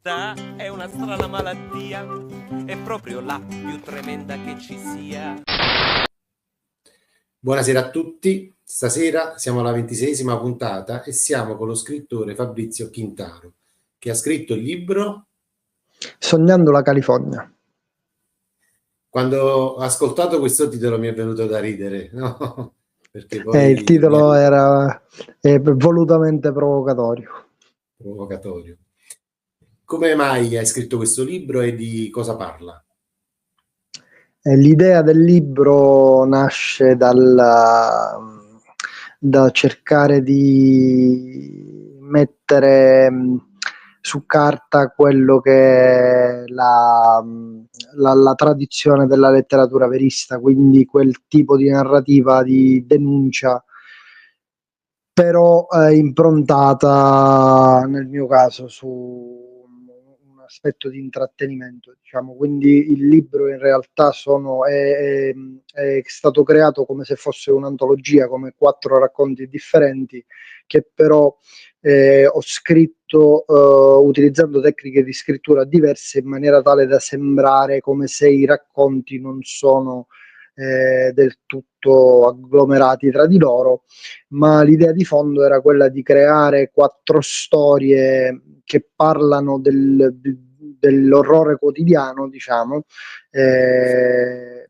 Questa è una strana malattia, è proprio la più tremenda che ci sia. Buonasera a tutti, stasera siamo alla 26esima puntata e siamo con lo scrittore Fabrizio Quintaro, che ha scritto il libro Sognando la California. Quando ho ascoltato questo titolo mi è venuto da ridere, no? Perché poi Il titolo era volutamente provocatorio. Come mai hai scritto questo libro e di cosa parla? L'idea del libro nasce da cercare di mettere su carta quello che è la tradizione della letteratura verista, quindi quel tipo di narrativa di denuncia, però improntata nel mio caso su un aspetto di intrattenimento, diciamo. Quindi il libro in realtà è stato creato come se fosse un'antologia, come 4 racconti differenti che però ho scritto utilizzando tecniche di scrittura diverse in maniera tale da sembrare come se i racconti non sono del tutto agglomerati tra di loro, ma l'idea di fondo era quella di creare 4 storie che parlano dell'orrore quotidiano, diciamo, per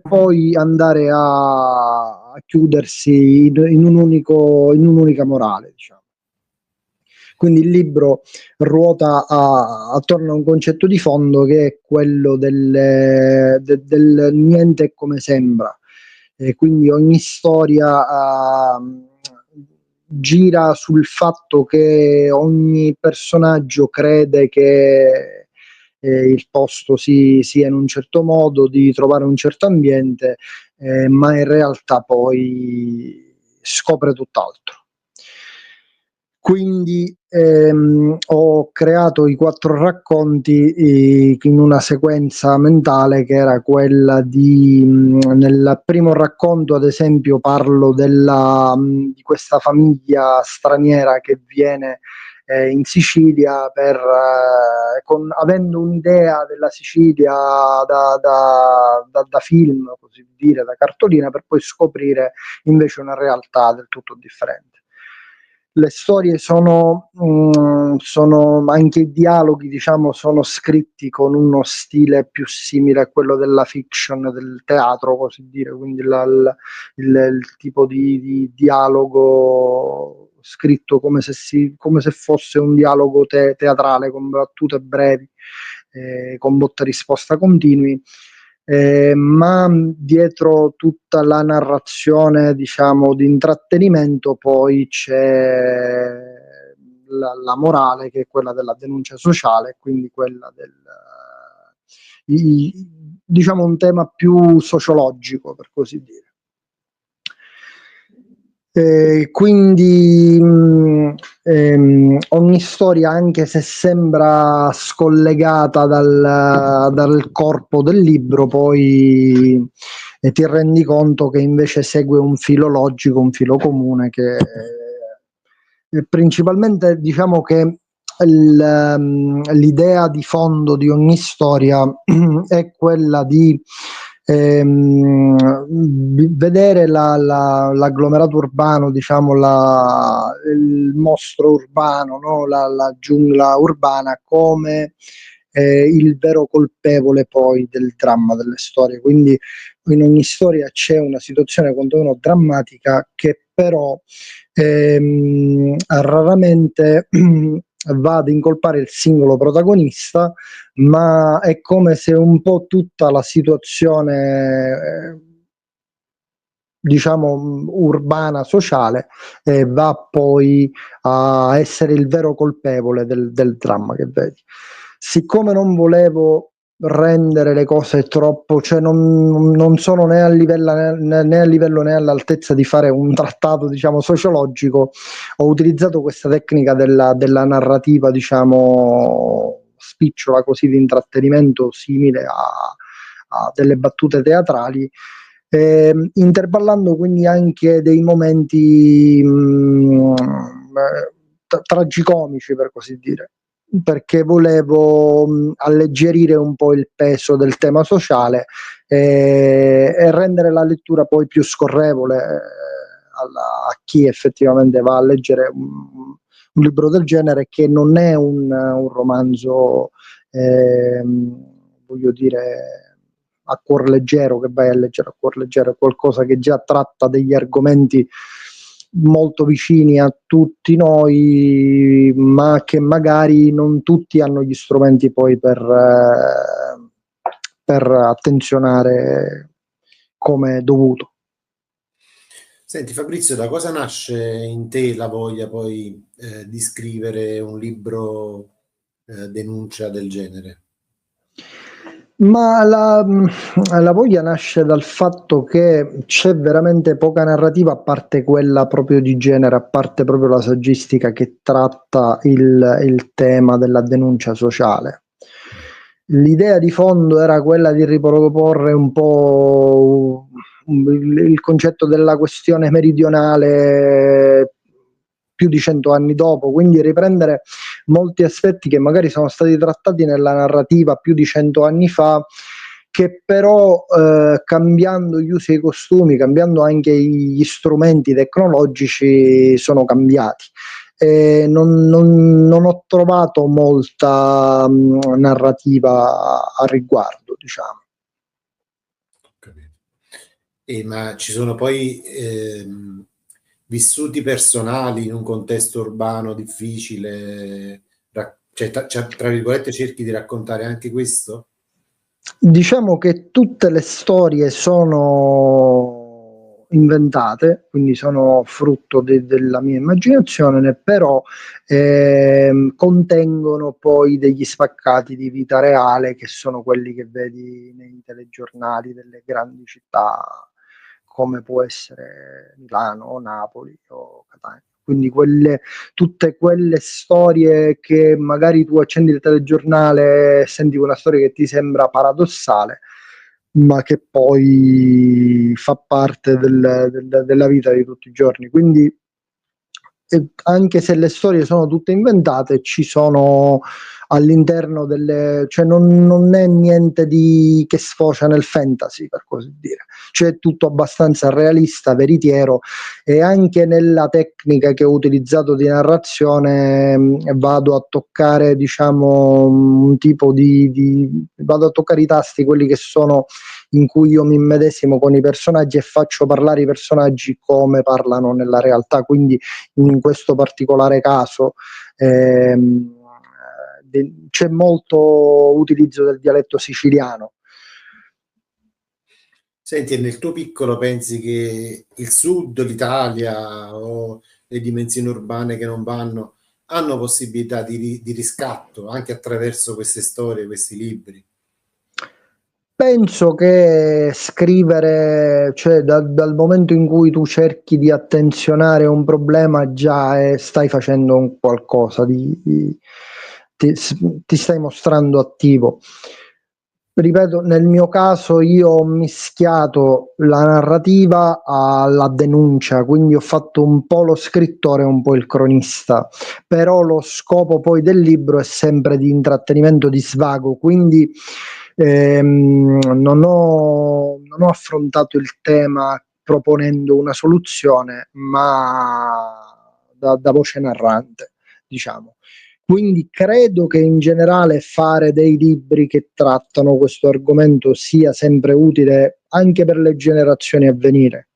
poi andare a chiudersi in un'unica morale, diciamo. Quindi il libro ruota attorno a un concetto di fondo che è quello del niente è come sembra. Quindi ogni storia gira sul fatto che ogni personaggio crede che il posto sia in un certo modo, di trovare un certo ambiente, ma in realtà poi scopre tutt'altro. Quindi ho creato i 4 racconti in una sequenza mentale che era quella nel primo racconto, ad esempio, parlo di questa famiglia straniera che viene in Sicilia avendo un'idea della Sicilia da film, così dire, da cartolina, per poi scoprire invece una realtà del tutto differente. Le storie sono anche i dialoghi, diciamo, sono scritti con uno stile più simile a quello della fiction, del teatro, così dire, quindi il tipo di dialogo scritto come se fosse un dialogo teatrale, con battute brevi, con botta e risposta continui. Ma dietro tutta la narrazione, diciamo, di intrattenimento poi c'è la morale, che è quella della denuncia sociale, quindi quella diciamo un tema più sociologico, per così dire. Quindi ogni storia, anche se sembra scollegata dal corpo del libro, poi ti rendi conto che invece segue un filo logico, un filo comune, che principalmente, diciamo che l'idea di fondo di ogni storia è quella di vedere l'agglomerato urbano, diciamo il mostro urbano, no? La giungla urbana, come il vero colpevole poi del dramma delle storie. Quindi in ogni storia c'è una situazione quantomeno drammatica che però raramente va ad incolpare il singolo protagonista, ma è come se un po' tutta la situazione diciamo urbana, sociale, va poi a essere il vero colpevole del dramma che vedi. Siccome non volevo rendere le cose troppo, cioè non sono né a livello né all'altezza di fare un trattato, diciamo, sociologico, ho utilizzato questa tecnica della narrativa, diciamo, spicciola, così, di intrattenimento, simile a delle battute teatrali, intervallando quindi anche dei momenti tragicomici, per così dire. perché volevo alleggerire un po' il peso del tema sociale e rendere la lettura poi più scorrevole a chi effettivamente va a leggere un libro del genere, che non è un romanzo, voglio dire, a cuor leggero, che vai a leggere a cuor leggero, è qualcosa che già tratta degli argomenti molto vicini a tutti noi, ma che magari non tutti hanno gli strumenti poi per attenzionare come dovuto. Senti Fabrizio, da cosa nasce in te la voglia poi di scrivere un libro denuncia del genere? Ma la voglia nasce dal fatto che c'è veramente poca narrativa, a parte quella proprio di genere, a parte proprio la saggistica che tratta il tema della denuncia sociale. L'idea di fondo era quella di riproporre un po' il concetto della questione meridionale più di 100 anni dopo, quindi riprendere molti aspetti che magari sono stati trattati nella narrativa più di 100 anni fa, che però cambiando gli usi e i costumi, cambiando anche gli strumenti tecnologici, sono cambiati. Non ho trovato molta narrativa a riguardo, diciamo. Ma ci sono poi vissuti personali in un contesto urbano difficile, cioè, tra virgolette cerchi di raccontare anche questo? Diciamo che tutte le storie sono inventate, quindi sono frutto della mia immaginazione, però contengono poi degli spaccati di vita reale, che sono quelli che vedi nei telegiornali delle grandi città, come può essere Milano o Napoli o Catania. Quindi tutte quelle storie che magari tu accendi il telegiornale e senti una storia che ti sembra paradossale, ma che poi fa parte della vita di tutti i giorni. Quindi anche se le storie sono tutte inventate, ci sono all'interno cioè non è niente che sfocia nel fantasy, per così dire, cioè tutto abbastanza realista, veritiero, e anche nella tecnica che ho utilizzato di narrazione vado a toccare, diciamo, un tipo vado a toccare i tasti, quelli che sono in cui io mi immedesimo con i personaggi e faccio parlare i personaggi come parlano nella realtà. Quindi in questo particolare caso c'è molto utilizzo del dialetto siciliano. Senti, e nel tuo piccolo pensi che il sud, l'Italia o le dimensioni urbane che non vanno hanno possibilità di riscatto anche attraverso queste storie, questi libri? Penso che scrivere, cioè dal momento in cui tu cerchi di attenzionare un problema, già stai facendo un qualcosa, ti stai mostrando attivo. Ripeto, nel mio caso io ho mischiato la narrativa alla denuncia, quindi ho fatto un po' lo scrittore e un po' il cronista, però lo scopo poi del libro è sempre di intrattenimento, di svago, quindi non ho affrontato il tema proponendo una soluzione, ma da voce narrante, diciamo. Quindi credo che in generale fare dei libri che trattano questo argomento sia sempre utile anche per le generazioni a venire.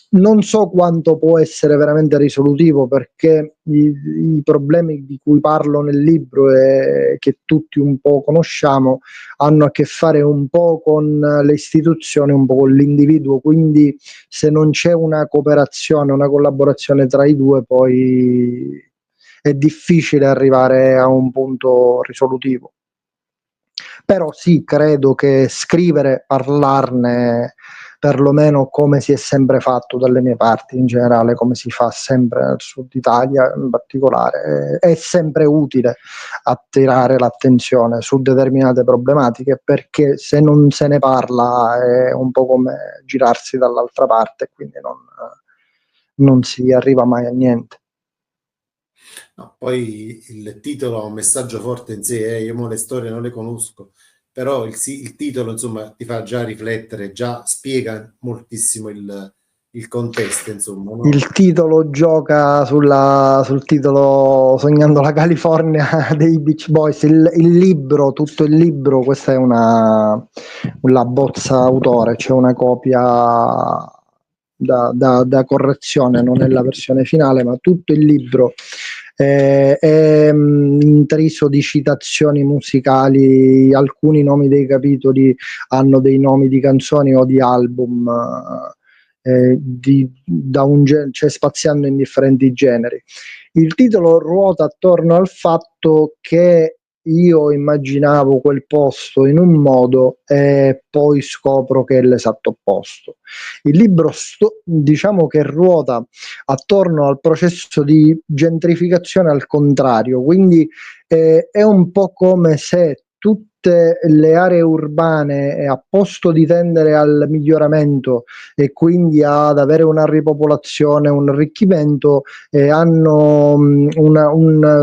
Non so quanto può essere veramente risolutivo, perché i problemi di cui parlo nel libro e che tutti un po' conosciamo hanno a che fare un po' con le istituzioni, un po' con l'individuo, quindi se non c'è una cooperazione, una collaborazione tra i due, poi è difficile arrivare a un punto risolutivo. Però sì, credo che scrivere, parlarne, perlomeno come si è sempre fatto dalle mie parti, in generale come si fa sempre nel sud Italia in particolare, è sempre utile attirare l'attenzione su determinate problematiche, perché se non se ne parla è un po' come girarsi dall'altra parte, quindi non si arriva mai a niente. No, poi il titolo ha un messaggio forte in sé, io mo le storie non le conosco, però il titolo insomma ti fa già riflettere, già spiega moltissimo il contesto, insomma, no? Il titolo gioca sul titolo Sognando la California dei Beach Boys. Il libro, tutto il libro, questa è una bozza autore, c'è una copia da correzione, non è la versione finale, ma tutto il libro è intriso di citazioni musicali. Alcuni nomi dei capitoli hanno dei nomi di canzoni o di album, cioè spaziando in differenti generi. Il titolo ruota attorno al fatto che io immaginavo quel posto in un modo e poi scopro che è l'esatto opposto. Il libro diciamo che ruota attorno al processo di gentrificazione al contrario, quindi è un po' come se tutte le aree urbane, a posto di tendere al miglioramento e quindi ad avere una ripopolazione, un arricchimento,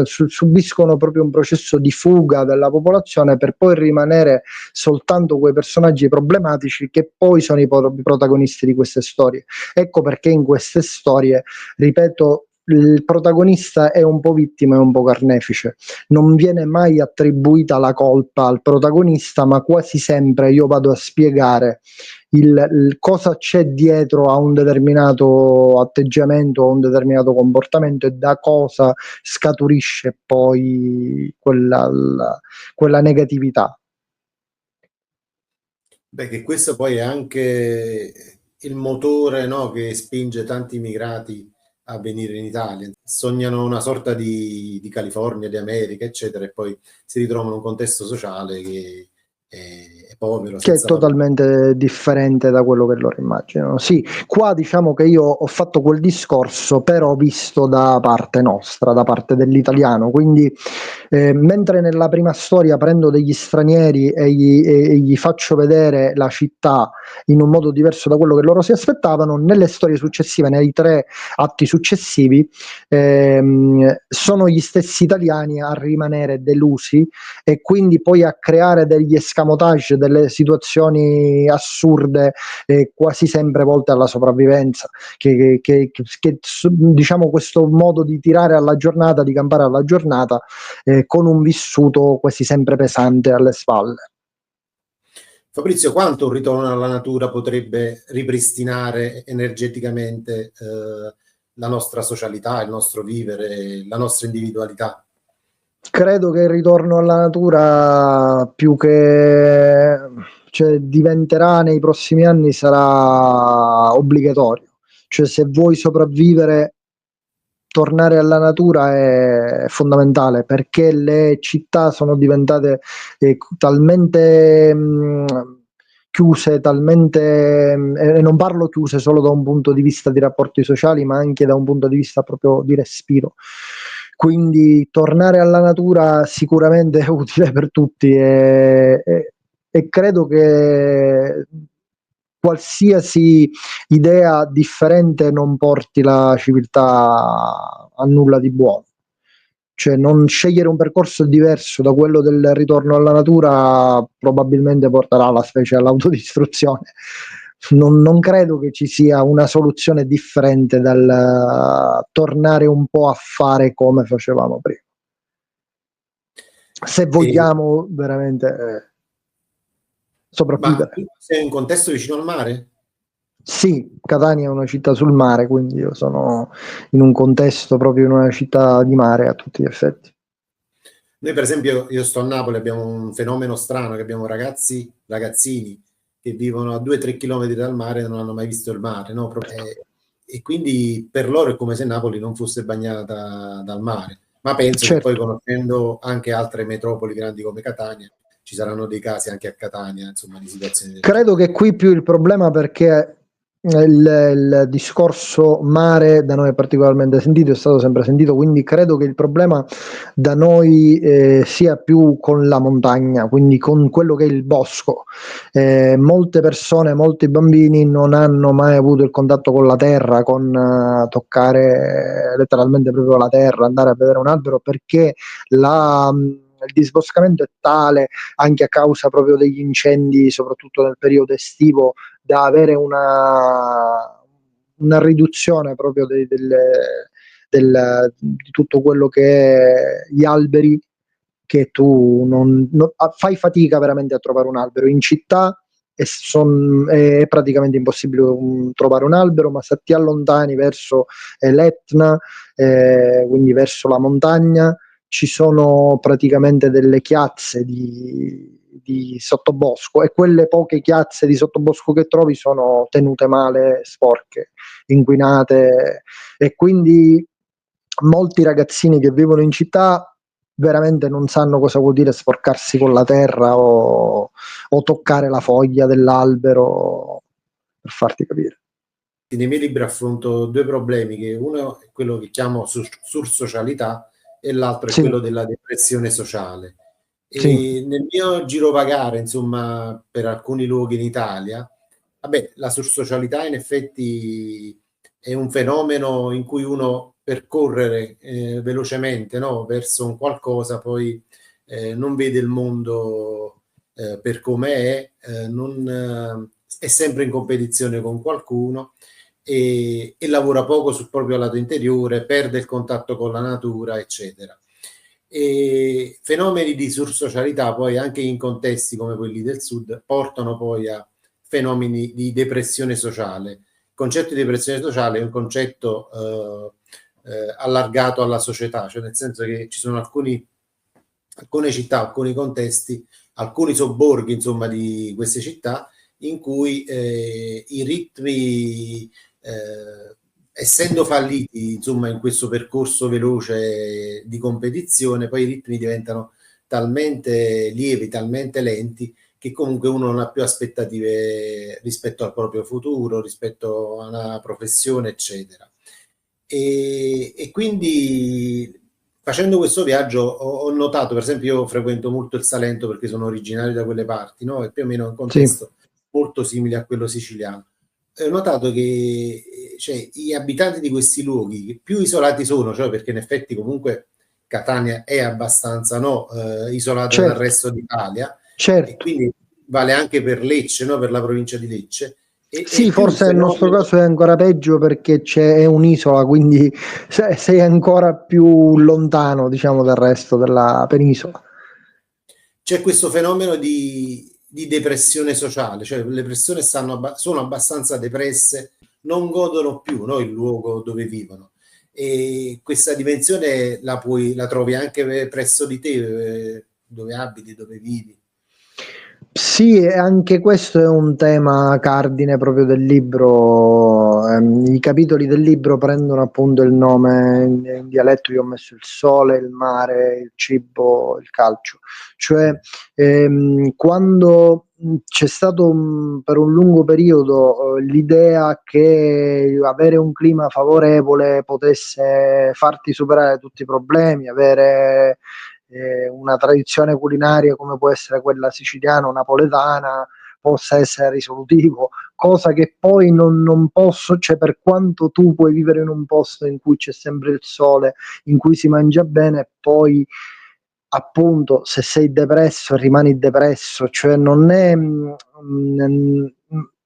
subiscono proprio un processo di fuga della popolazione per poi rimanere soltanto quei personaggi problematici che poi sono i protagonisti di queste storie. Ecco perché in queste storie, ripeto, il protagonista è un po' vittima e un po' carnefice, non viene mai attribuita la colpa al protagonista, ma quasi sempre io vado a spiegare cosa c'è dietro a un determinato atteggiamento, a un determinato comportamento e da cosa scaturisce poi quella negatività. Beh, che questo poi è anche il motore, no, che spinge tanti immigrati a venire in Italia. Sognano una sorta di California, di America, eccetera, e poi si ritrovano in un contesto sociale che è povero, Che è senza lavoro. totalmente differente da quello che loro immaginano. Sì, qua diciamo che io ho fatto quel discorso, però visto da parte nostra, da parte dell'italiano. Quindi, mentre nella prima storia prendo degli stranieri e gli faccio vedere la città in un modo diverso da quello che loro si aspettavano, nelle storie successive, nei 3 atti successivi, sono gli stessi italiani a rimanere delusi e quindi poi a creare degli escamotage, delle situazioni assurde, quasi sempre volte alla sopravvivenza, che diciamo questo modo di tirare alla giornata, di campare alla giornata, con un vissuto quasi sempre pesante alle spalle. Fabrizio, quanto un ritorno alla natura potrebbe ripristinare energeticamente la nostra socialità, il nostro vivere, la nostra individualità? Credo che il ritorno alla natura più che diventerà nei prossimi anni, sarà obbligatorio. Cioè, se vuoi sopravvivere, tornare alla natura è fondamentale, perché le città sono diventate talmente chiuse, talmente e non parlo chiuse solo da un punto di vista di rapporti sociali, ma anche da un punto di vista proprio di respiro. Quindi tornare alla natura sicuramente è utile per tutti e credo che qualsiasi idea differente non porti la civiltà a nulla di buono. Cioè, non scegliere un percorso diverso da quello del ritorno alla natura probabilmente porterà la specie all'autodistruzione. Non credo che ci sia una soluzione differente dal tornare un po' a fare come facevamo prima. Se vogliamo veramente sopravvivere. Ma sei in un contesto vicino al mare? Sì, Catania è una città sul mare, quindi io sono in un contesto proprio in una città di mare a tutti gli effetti. Noi per esempio, io sto a Napoli, abbiamo un fenomeno strano, che abbiamo ragazzini che vivono a 2-3 chilometri dal mare e non hanno mai visto il mare, no? E quindi per loro è come se Napoli non fosse bagnata dal mare. Ma penso che poi, conoscendo anche altre metropoli grandi come Catania, ci saranno dei casi anche a Catania, insomma, di situazioni del Credo genere. che qui più il problema, perché il discorso mare da noi è particolarmente sentito, è stato sempre sentito, quindi credo che il problema da noi sia più con la montagna, quindi con quello che è il bosco. Molte persone, molti bambini non hanno mai avuto il contatto con la terra, con toccare letteralmente proprio la terra, andare a vedere un albero, perché il disboscamento è tale, anche a causa proprio degli incendi, soprattutto nel periodo estivo, da avere una riduzione proprio di tutto quello che è gli alberi, che tu fai fatica veramente a trovare un albero in città. È praticamente impossibile trovare un albero, ma se ti allontani verso l'Etna, quindi verso la montagna, ci sono praticamente delle chiazze di sottobosco, e quelle poche chiazze di sottobosco che trovi sono tenute male, sporche, inquinate, e quindi molti ragazzini che vivono in città veramente non sanno cosa vuol dire sporcarsi con la terra o toccare la foglia dell'albero, per farti capire. Nei miei libri affronto due problemi, che uno è quello che chiamo sursocialità e l'altro è quello della depressione sociale. E nel mio girovagare, insomma, per alcuni luoghi in Italia, la sursocialità in effetti è un fenomeno in cui uno percorrere velocemente, no, verso un qualcosa, poi non vede il mondo per come è, è sempre in competizione con qualcuno e lavora poco sul proprio lato interiore, perde il contatto con la natura, eccetera. E fenomeni di sursocialità poi anche in contesti come quelli del sud portano poi a fenomeni di depressione sociale. Il concetto di depressione sociale è un concetto allargato alla società, cioè nel senso che ci sono alcune città, alcuni contesti, alcuni sobborghi, insomma, di queste città in cui i ritmi, essendo falliti, insomma, in questo percorso veloce di competizione, poi i ritmi diventano talmente lievi, talmente lenti, che comunque uno non ha più aspettative rispetto al proprio futuro, rispetto a una professione, eccetera. E quindi facendo questo viaggio ho notato, per esempio, io frequento molto il Salento perché sono originario da quelle parti, no? E più o meno un contesto molto simile a quello siciliano. Ho notato che gli abitanti di questi luoghi più isolati sono, cioè perché in effetti comunque Catania è abbastanza isolata dal resto d'Italia, e quindi vale anche per Lecce, no? Per la provincia di Lecce. Sì, forse nel nostro caso è ancora peggio perché è un'isola, quindi sei ancora più lontano, diciamo, dal resto della penisola. C'è questo fenomeno di depressione sociale, cioè le persone sono abbastanza depresse, non godono più, no, il luogo dove vivono, e questa dimensione la trovi anche presso di te, dove abiti, dove vivi. Sì, e anche questo è un tema cardine proprio del libro. I capitoli del libro prendono appunto il nome in dialetto. Io ho messo il sole, il mare, il cibo, il calcio. Cioè, quando c'è stato per un lungo periodo l'idea che avere un clima favorevole potesse farti superare tutti i problemi, avere una tradizione culinaria come può essere quella siciliana o napoletana possa essere risolutivo, cosa che poi non posso, cioè per quanto tu puoi vivere in un posto in cui c'è sempre il sole, in cui si mangia bene, poi appunto se sei depresso rimani depresso, cioè non è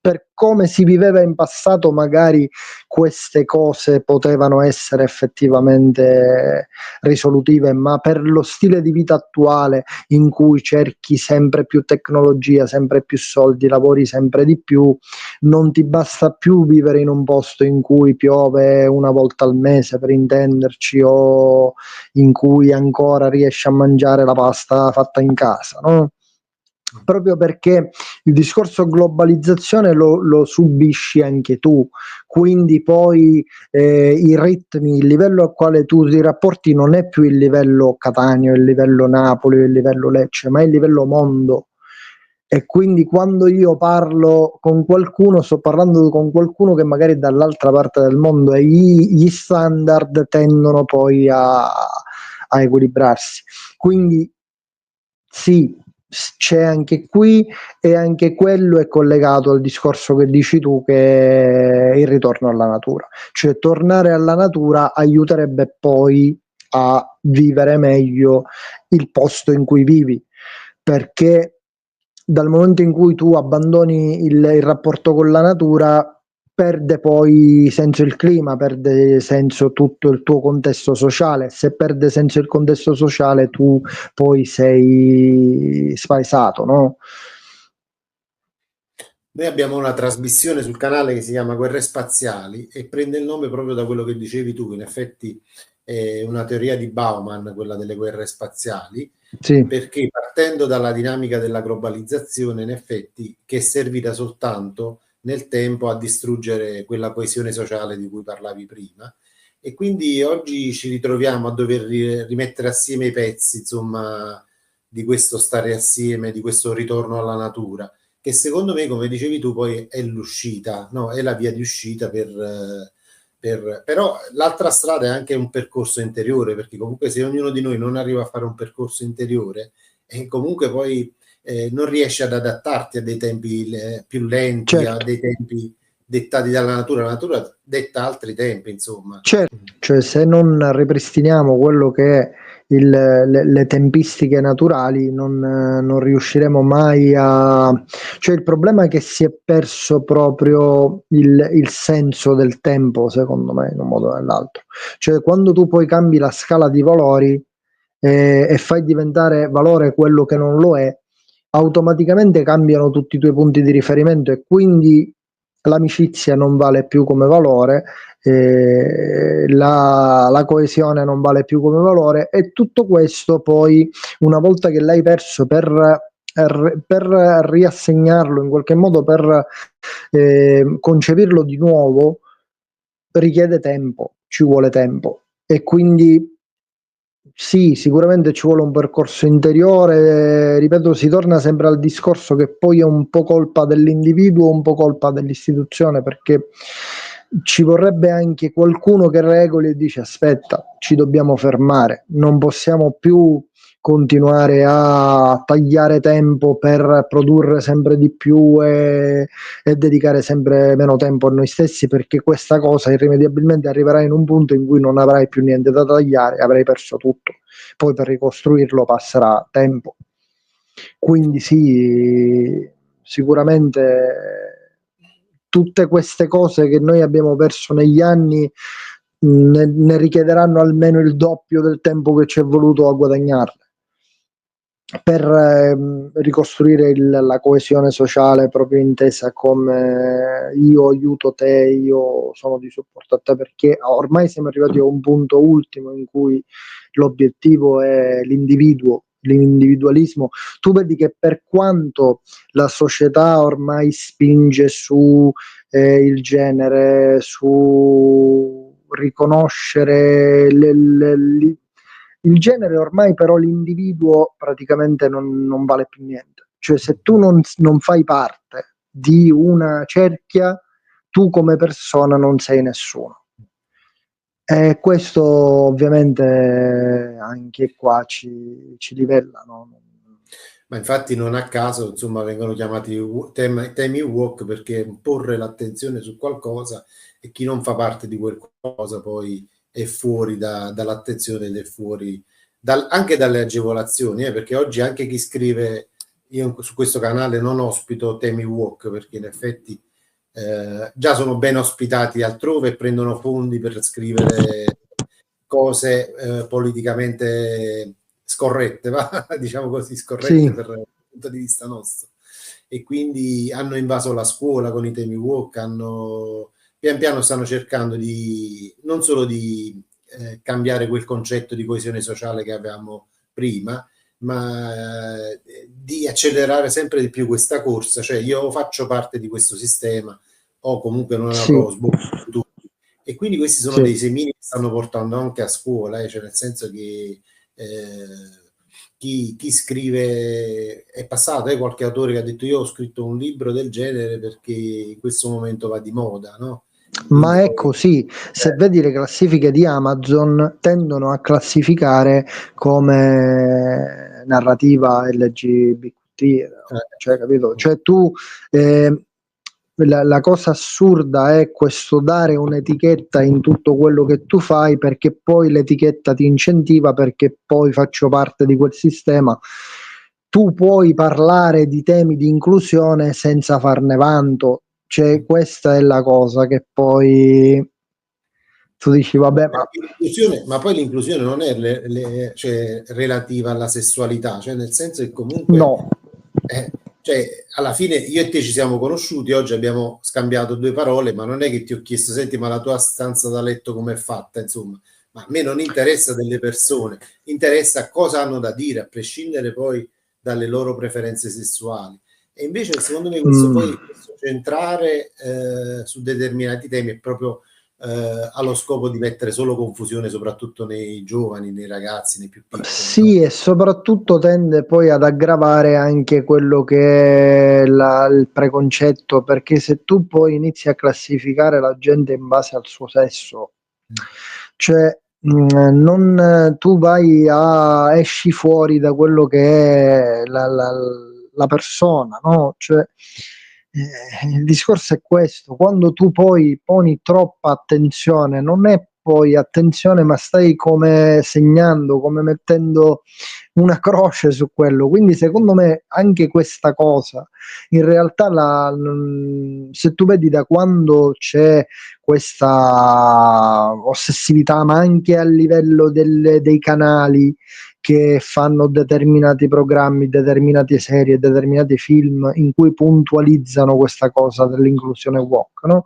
per come si viveva in passato magari queste cose potevano essere effettivamente risolutive, ma per lo stile di vita attuale in cui cerchi sempre più tecnologia, sempre più soldi, lavori sempre di più, non ti basta più vivere in un posto in cui piove una volta al mese, per intenderci, o in cui ancora riesci a mangiare la pasta fatta in casa, no? Proprio perché il discorso globalizzazione lo subisci anche tu, quindi poi i ritmi, il livello al quale tu ti rapporti non è più il livello Catania, il livello Napoli, il livello Lecce, ma è il livello mondo. E quindi quando io parlo con qualcuno, sto parlando con qualcuno che magari è dall'altra parte del mondo, e gli standard tendono poi a equilibrarsi. Quindi sì, c'è anche qui, e anche quello è collegato al discorso che dici tu, che è il ritorno alla natura. Cioè tornare alla natura aiuterebbe poi a vivere meglio il posto in cui vivi, perché dal momento in cui tu abbandoni il rapporto con la natura, perde poi senso il clima, perde senso tutto il tuo contesto sociale. Se perde senso il contesto sociale, tu poi sei spaesato, no? Noi abbiamo una trasmissione sul canale che si chiama Guerre Spaziali e prende il nome proprio da quello che dicevi tu. In effetti è una teoria di Bauman, quella delle guerre spaziali, Sì, perché partendo dalla dinamica della globalizzazione, in effetti, che è servita soltanto nel tempo a distruggere quella coesione sociale di cui parlavi prima. E quindi oggi ci ritroviamo a dover rimettere assieme i pezzi, insomma, di questo stare assieme, di questo ritorno alla natura, che secondo me, come dicevi tu, poi è l'uscita, no? È la via di uscita però l'altra strada è anche un percorso interiore, perché comunque se ognuno di noi non arriva a fare un percorso interiore, e comunque poi non riesci ad adattarti a dei tempi più lenti, a certo. dei tempi dettati dalla natura. La natura detta altri tempi, insomma. Certo, cioè se non ripristiniamo quello che è le tempistiche naturali, non riusciremo mai a... Cioè il problema è che si è perso proprio il senso del tempo, secondo me, in un modo o nell'altro. Cioè quando tu poi cambi la scala di valori e fai diventare valore quello che non lo è, automaticamente cambiano tutti i tuoi punti di riferimento, e quindi l'amicizia non vale più come valore, la coesione non vale più come valore, e tutto questo poi, una volta che l'hai perso, per riassegnarlo in qualche modo, per concepirlo di nuovo, richiede tempo, ci vuole tempo. E quindi sì, sicuramente ci vuole un percorso interiore. Ripeto, si torna sempre al discorso che poi è un po' colpa dell'individuo, un po' colpa dell'istituzione, perché ci vorrebbe anche qualcuno che regoli e dice: aspetta, ci dobbiamo fermare, non possiamo più continuare a tagliare tempo per produrre sempre di più e dedicare sempre meno tempo a noi stessi, perché questa cosa irrimediabilmente arriverà in un punto in cui non avrai più niente da tagliare, avrai perso tutto. Poi per ricostruirlo passerà tempo. Quindi sì, sicuramente tutte queste cose che noi abbiamo perso negli anni ne richiederanno almeno il doppio del tempo che ci è voluto a guadagnarle, per ricostruire la coesione sociale, proprio intesa come io aiuto te, io sono di supporto a te, perché ormai siamo arrivati a un punto ultimo in cui l'obiettivo è l'individualismo. Tu vedi che per quanto la società ormai spinge su il genere, su riconoscere il genere, ormai però l'individuo praticamente non vale più niente. Cioè se tu non fai parte di una cerchia, tu come persona non sei nessuno. E questo ovviamente anche qua ci livella, no? Ma infatti non a caso, insomma, vengono chiamati temi woke, perché porre l'attenzione su qualcosa, e chi non fa parte di quel qualcosa poi è fuori dall'attenzione ed è fuori anche dalle agevolazioni, perché oggi anche chi scrive, io su questo canale non ospito temi woke, perché in effetti già sono ben ospitati altrove e prendono fondi per scrivere cose politicamente scorrette, diciamo così, scorrette Sì, per il punto di vista nostro. E quindi hanno invaso la scuola con i temi woke, pian piano stanno cercando non solo di cambiare quel concetto di coesione sociale che avevamo prima, ma di accelerare sempre di più questa corsa. Cioè io faccio parte di questo sistema, o comunque non sì, avrò sboccato. E quindi questi sono sì. dei semini che stanno portando anche a scuola, cioè nel senso che chi scrive, è passato, qualche autore che ha detto io ho scritto un libro del genere perché in questo momento va di moda, no? Quindi Ma è poi, così, se vedi le classifiche di Amazon tendono a classificare come narrativa LGBT, cioè, capito? Cioè tu, la cosa assurda è questo dare un'etichetta in tutto quello che tu fai, perché poi l'etichetta ti incentiva, perché poi faccio parte di quel sistema. Tu puoi parlare di temi di inclusione senza farne vanto, cioè questa è la cosa che poi tu dici vabbè, ma ma poi l'inclusione non è cioè, relativa alla sessualità, cioè nel senso che comunque no, cioè, alla fine io e te ci siamo conosciuti, oggi abbiamo scambiato due parole, ma non è che ti ho chiesto, senti, ma la tua stanza da letto com'è fatta, insomma. Ma a me non interessa delle persone, interessa cosa hanno da dire, a prescindere poi dalle loro preferenze sessuali. E invece, secondo me, questo centrare su determinati temi è proprio allo scopo di mettere solo confusione, soprattutto nei giovani, nei ragazzi, nei più piccoli, sì, no? e soprattutto tende poi ad aggravare anche quello che è il preconcetto, perché se tu poi inizi a classificare la gente in base al suo sesso, cioè non tu esci fuori da quello che è la persona, no? Cioè, il discorso è questo: quando tu poi poni troppa attenzione, non è poi attenzione, ma stai come segnando, come mettendo una croce su quello. Quindi secondo me anche questa cosa, in realtà se tu vedi da quando c'è questa ossessività, ma anche a livello dei canali che fanno determinati programmi, determinate serie, determinati film in cui puntualizzano questa cosa dell'inclusione woke, no?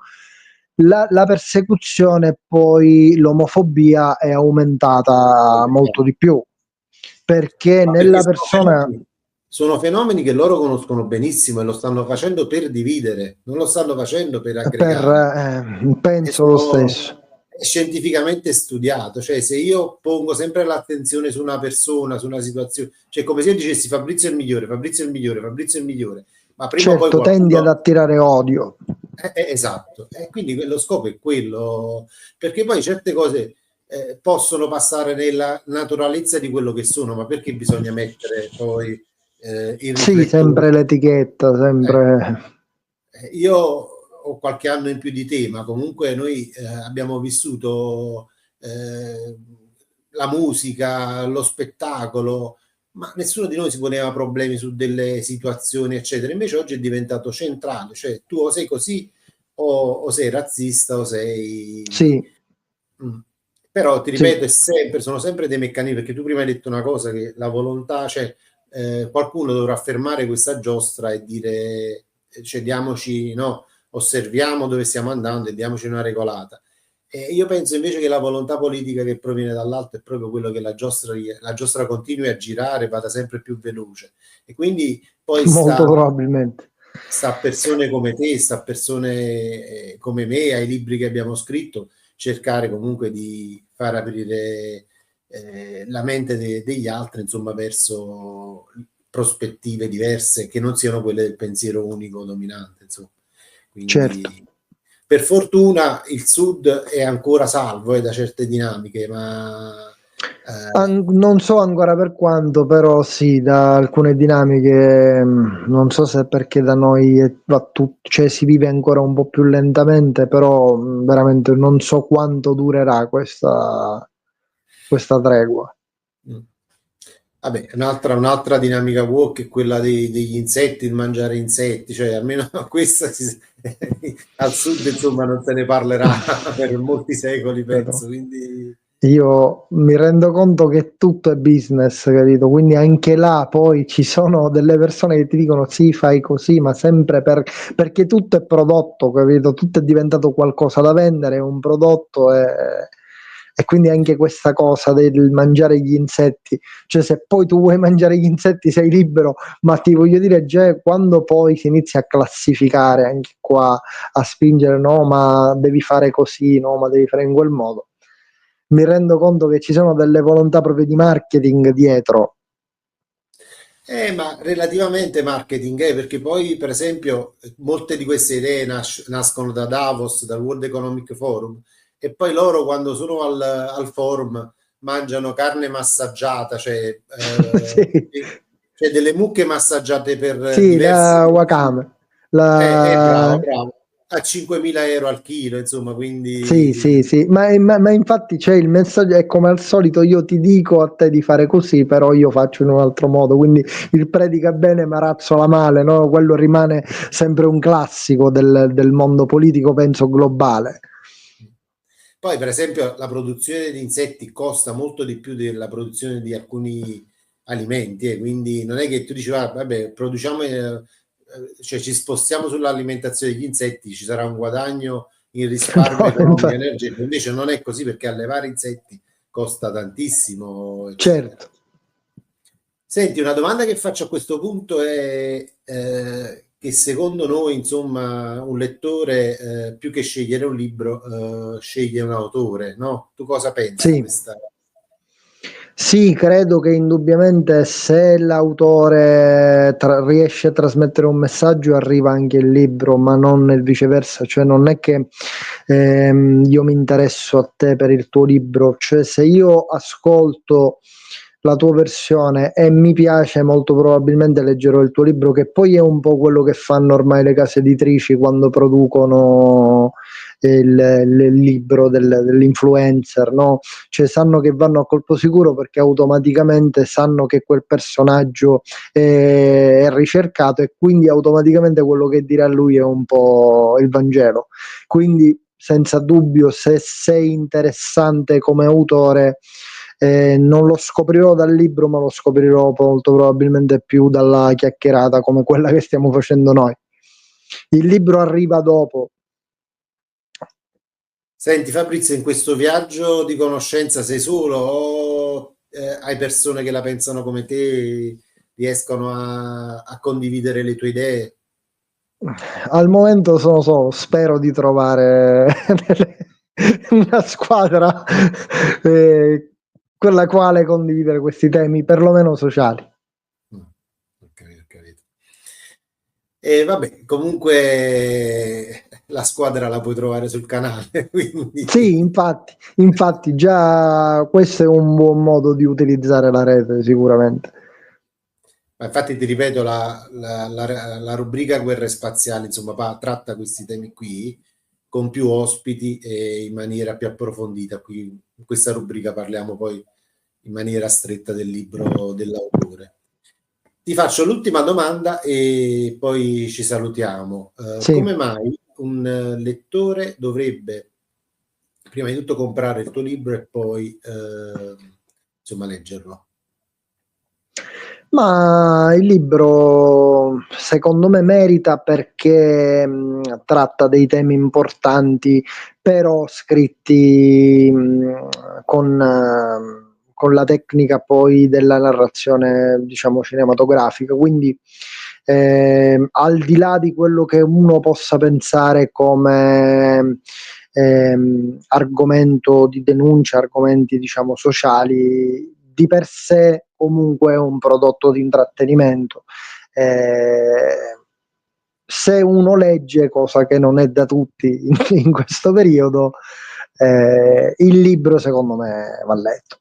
La persecuzione, poi l'omofobia è aumentata molto di più, perché Ma perché nella persona sono fenomeni che loro conoscono benissimo e lo stanno facendo per dividere, non lo stanno facendo per aggregare. E penso lo stesso. è scientificamente studiato, cioè se io pongo sempre l'attenzione su una persona, su una situazione, cioè come se io dicessi Fabrizio è il migliore, Fabrizio è il migliore, Fabrizio è il migliore, ma prima o poi Certo, tendi ad qualcuno... attirare odio. esatto, e quindi lo scopo è quello, perché poi certe cose possono passare nella naturalezza di quello che sono, ma perché bisogna mettere poi il Sì, riflettore? sempre l'etichetta, sempre. Io ho qualche anno in più di te, ma comunque noi abbiamo vissuto la musica, lo spettacolo, ma nessuno di noi si poneva problemi su delle situazioni, eccetera. Invece oggi è diventato centrale, cioè tu o sei così o sei razzista o sei... Sì, Mm. Però ti sì. ripeto, sono sempre dei meccanismi, perché tu prima hai detto una cosa, che la volontà, cioè qualcuno dovrà fermare questa giostra e dire, cioè, diamoci, no, osserviamo dove stiamo andando e diamoci una regolata. Io penso invece che la volontà politica che proviene dall'alto è proprio quello che la giostra continui a girare, vada sempre più veloce. E quindi poi Molto probabilmente. sta a persone come te, sta a persone come me, ai libri che abbiamo scritto, cercare comunque di far aprire la mente degli altri, insomma, verso prospettive diverse che non siano quelle del pensiero unico dominante, insomma. Certo. Quindi per fortuna il Sud è ancora salvo da certe dinamiche, ma Non so ancora per quanto, però sì, da alcune dinamiche, non so se è perché da noi va tutto, cioè si vive ancora un po' più lentamente, però veramente non so quanto durerà questa tregua. vabbè, un'altra dinamica woke è quella degli insetti, il mangiare insetti, cioè almeno questa al sud insomma non se ne parlerà per molti secoli, Però penso, quindi io mi rendo conto che tutto è business, capito? Quindi anche là poi ci sono delle persone che ti dicono sì, fai così, ma sempre perché tutto è prodotto, capito? Tutto è diventato qualcosa da vendere, è un prodotto e quindi anche questa cosa del mangiare gli insetti, cioè se poi tu vuoi mangiare gli insetti sei libero, ma ti voglio dire già quando poi si inizia a classificare anche qua, a spingere no, ma devi fare così, no, ma devi fare in quel modo, mi rendo conto che ci sono delle volontà proprio di marketing dietro, Ma relativamente marketing, perché poi, per esempio, molte di queste idee nascono da Davos, dal World Economic Forum, e poi loro quando sono al forum mangiano carne massaggiata, Sì, cioè delle mucche massaggiate per sì, diversi la mesi. Wakame. Bravo, La... bravo. A 5.000 euro al chilo, insomma, Sì, sì, quindi sì, ma infatti c'è il messaggio, è come al solito, io ti dico a te di fare così, però io faccio in un altro modo, quindi il predica bene ma razzola male, no? Quello rimane sempre un classico del mondo politico, penso globale. poi, per esempio, la produzione di insetti costa molto di più della produzione di alcuni alimenti, quindi non è che tu dici, "Ah, vabbè, produciamo, cioè ci spostiamo sull'alimentazione degli insetti, ci sarà un guadagno in risparmio No, economico e energetico", invece non è così perché allevare insetti costa tantissimo, eccetera. certo. Senti, una domanda che faccio a questo punto è che secondo noi, insomma, un lettore più che scegliere un libro, sceglie un autore, no? Tu cosa pensi di Sì. questa? Sì, credo che indubbiamente se l'autore riesce a trasmettere un messaggio arriva anche il libro, ma non il viceversa, cioè non è che io mi interesso a te per il tuo libro, cioè se io ascolto la tua versione e mi piace, molto probabilmente leggerò il tuo libro, che poi è un po' quello che fanno ormai le case editrici quando producono il libro dell'influencer, no? Cioè sanno che vanno a colpo sicuro perché automaticamente sanno che quel personaggio è ricercato e quindi automaticamente quello che dirà lui è un po' il Vangelo. Quindi senza dubbio, se sei interessante come autore, non lo scoprirò dal libro, ma lo scoprirò molto probabilmente più dalla chiacchierata come quella che stiamo facendo noi. Il libro arriva dopo. Senti Fabrizio, in questo viaggio di conoscenza sei solo o hai persone che la pensano come te, riescono a condividere le tue idee? Al momento sono solo, spero di trovare una squadra con la quale condividere questi temi, perlomeno sociali. Mm, ho capito, ho capito. E vabbè, comunque la squadra la puoi trovare sul canale, Sì, quindi infatti già questo è un buon modo di utilizzare la rete, sicuramente. ma infatti ti ripeto, la rubrica Guerre Spaziali, insomma, tratta questi temi qui con più ospiti e in maniera più approfondita. Qui in questa rubrica parliamo poi in maniera stretta del libro dell'autore. Ti faccio l'ultima domanda e poi ci salutiamo. Sì. Come mai un lettore dovrebbe prima di tutto comprare il tuo libro e poi insomma leggerlo? Ma il libro secondo me merita perché tratta dei temi importanti, però scritti con la tecnica poi della narrazione, diciamo, cinematografica. Quindi al di là di quello che uno possa pensare come argomento di denuncia, argomenti diciamo sociali, di per sé comunque è un prodotto di intrattenimento. Se uno legge, cosa che non è da tutti in questo periodo, il libro secondo me va letto.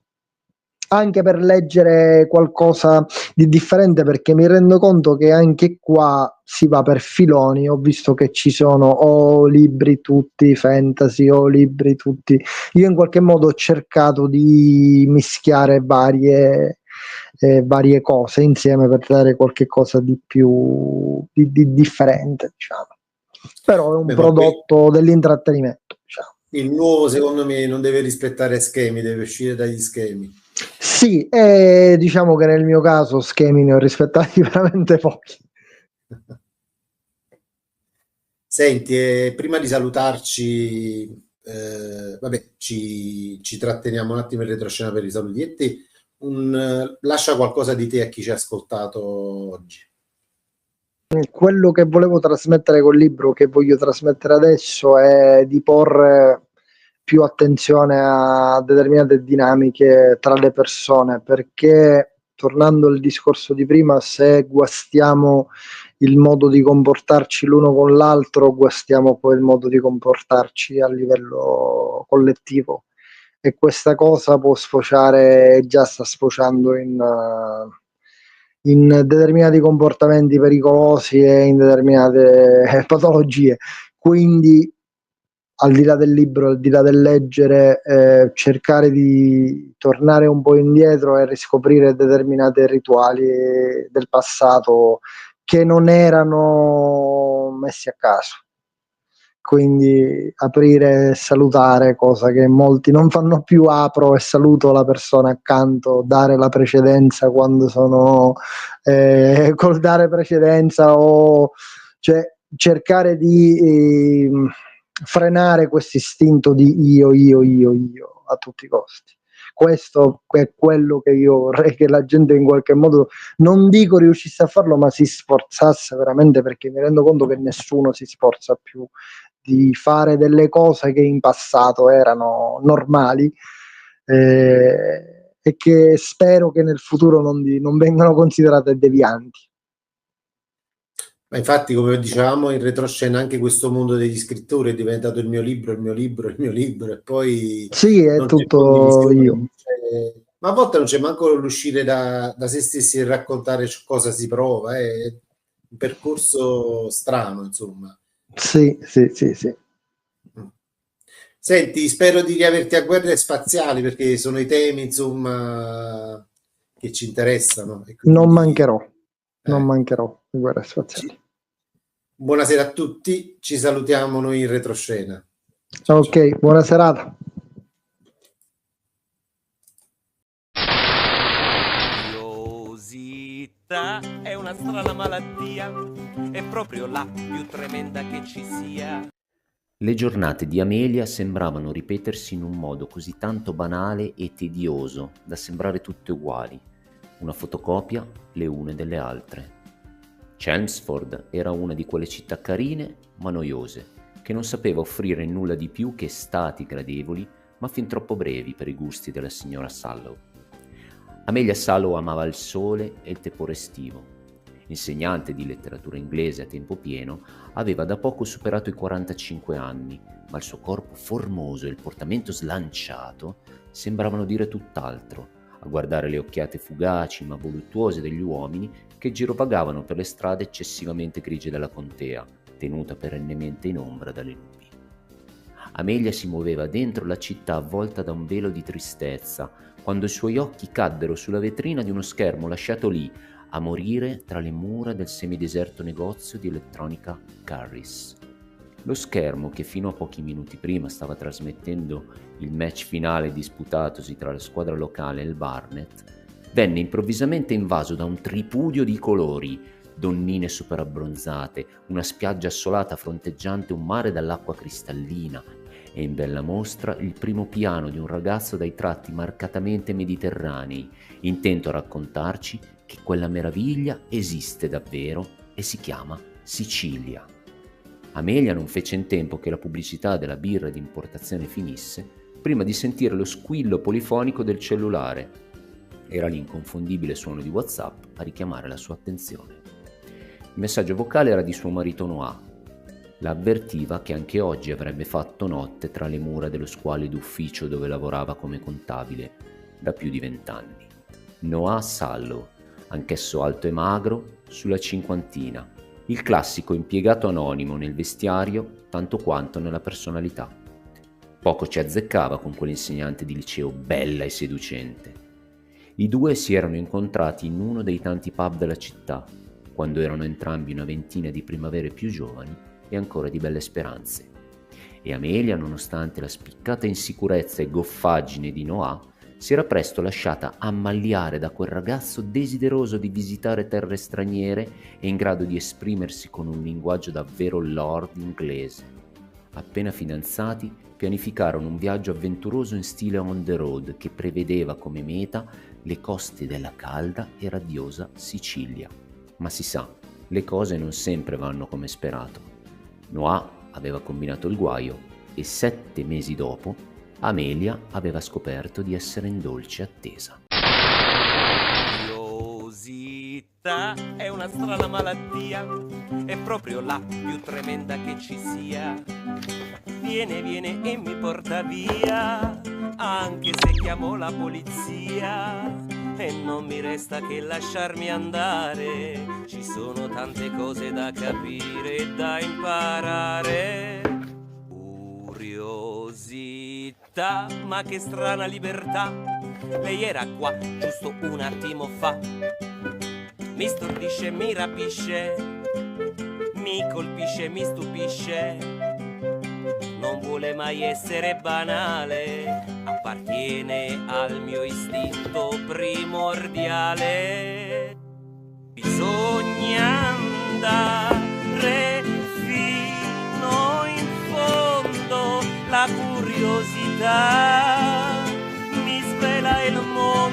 Anche per leggere qualcosa di differente, perché mi rendo conto che anche qua si va per filoni. Ho visto che ci sono o libri tutti fantasy o libri tutti. Io in qualche modo ho cercato di mischiare varie cose insieme per dare qualche cosa di più di differente, diciamo. Però è un Beh, ma prodotto dell'intrattenimento, diciamo. il nuovo secondo me non deve rispettare schemi, deve uscire dagli schemi. Sì, e diciamo che nel mio caso schemi ne ho rispettati veramente pochi. Senti, prima di salutarci, vabbè, ci tratteniamo un attimo in retroscena per i salutietti. Lascia qualcosa di te a chi ci ha ascoltato oggi. Quello che volevo trasmettere col libro, che voglio trasmettere adesso, è di porre più attenzione a determinate dinamiche tra le persone, perché tornando al discorso di prima, se guastiamo il modo di comportarci l'uno con l'altro, guastiamo poi il modo di comportarci a livello collettivo, e questa cosa può sfociare, già sta sfociando in determinati comportamenti pericolosi e in determinate patologie. Quindi, al di là del libro, al di là del leggere, cercare di tornare un po' indietro e riscoprire determinati rituali del passato che non erano messi a caso. Quindi aprire e salutare, cosa che molti non fanno più. Apro e saluto la persona accanto, dare la precedenza quando sono col dare precedenza, o cioè cercare di frenare questo istinto di io a tutti i costi. Questo è quello che io vorrei che la gente in qualche modo, non dico riuscisse a farlo, ma si sforzasse veramente, perché mi rendo conto che nessuno si sforza più di fare delle cose che in passato erano normali, e che spero che nel futuro non vengano considerate devianti. Ma infatti, come dicevamo in retroscena, anche questo mondo degli scrittori è diventato il mio libro, il mio libro, il mio libro, e poi Sì, è non c'è tutto condivisione, io. ma a volte non c'è manco l'uscire da se stessi e raccontare cosa si prova, è un percorso strano, insomma. Sì. Senti, spero di riaverti a Guerre Spaziali, perché sono i temi, insomma, che ci interessano. E quindi, Non mancherò di Guerre Spaziali. Buonasera a tutti, ci salutiamo noi in retroscena. Ciao, Ok, ciao. buona serata. Curiosità è una strana malattia, è proprio la più tremenda che ci sia. Le giornate di Amelia sembravano ripetersi in un modo così tanto banale e tedioso da sembrare tutte uguali, una fotocopia le une delle altre. Chelmsford era una di quelle città carine ma noiose, che non sapeva offrire nulla di più che estati gradevoli ma fin troppo brevi per i gusti della signora Sallow. Amelia Sallow amava il sole e il tepore estivo. Insegnante di letteratura inglese a tempo pieno, aveva da poco superato i 45 anni, ma il suo corpo formoso e il portamento slanciato sembravano dire tutt'altro, a guardare le occhiate fugaci ma voluttuose degli uomini che girovagavano per le strade eccessivamente grigie della contea, tenuta perennemente in ombra dalle nubi. Amelia si muoveva dentro la città avvolta da un velo di tristezza, quando i suoi occhi caddero sulla vetrina di uno schermo lasciato lì, a morire tra le mura del semideserto negozio di elettronica Carris. Lo schermo, che fino a pochi minuti prima stava trasmettendo il match finale disputatosi tra la squadra locale e il Barnet, venne improvvisamente invaso da un tripudio di colori: donnine super abbronzate, una spiaggia assolata fronteggiante un mare dall'acqua cristallina, e in bella mostra il primo piano di un ragazzo dai tratti marcatamente mediterranei, intento a raccontarci che quella meraviglia esiste davvero e si chiama Sicilia. Amelia non fece in tempo che la pubblicità della birra di importazione finisse prima di sentire lo squillo polifonico del cellulare. Era l'inconfondibile suono di WhatsApp a richiamare la sua attenzione. Il messaggio vocale era di suo marito Noah. La avvertiva che anche oggi avrebbe fatto notte tra le mura dello squallido ufficio dove lavorava come contabile da più di 20 anni. Noah Sallow, anch'esso alto e magro, sulla cinquantina, il classico impiegato anonimo nel vestiario tanto quanto nella personalità. Poco ci azzeccava con quell'insegnante di liceo bella e seducente. I due si erano incontrati in uno dei tanti pub della città, quando erano entrambi una ventina di primavere più giovani e ancora di belle speranze. E Amelia, nonostante la spiccata insicurezza e goffaggine di Noah, si era presto lasciata ammagliare da quel ragazzo desideroso di visitare terre straniere e in grado di esprimersi con un linguaggio davvero lord inglese. Appena fidanzati, pianificarono un viaggio avventuroso in stile on the road che prevedeva come meta le coste della calda e radiosa Sicilia. Ma si sa, le cose non sempre vanno come sperato. Noah aveva combinato il guaio e 7 mesi dopo Amelia aveva scoperto di essere in dolce attesa. È una strana malattia, è proprio la più tremenda che ci sia. Viene, viene e mi porta via, anche se chiamo la polizia. E non mi resta che lasciarmi andare, ci sono tante cose da capire e da imparare. Curiosità, ma che strana libertà. Lei era qua giusto un attimo fa. Mi stordisce, mi rapisce, mi colpisce, mi stupisce. Non vuole mai essere banale, appartiene al mio istinto primordiale. Bisogna andare fino in fondo, la curiosità mi svela il mondo.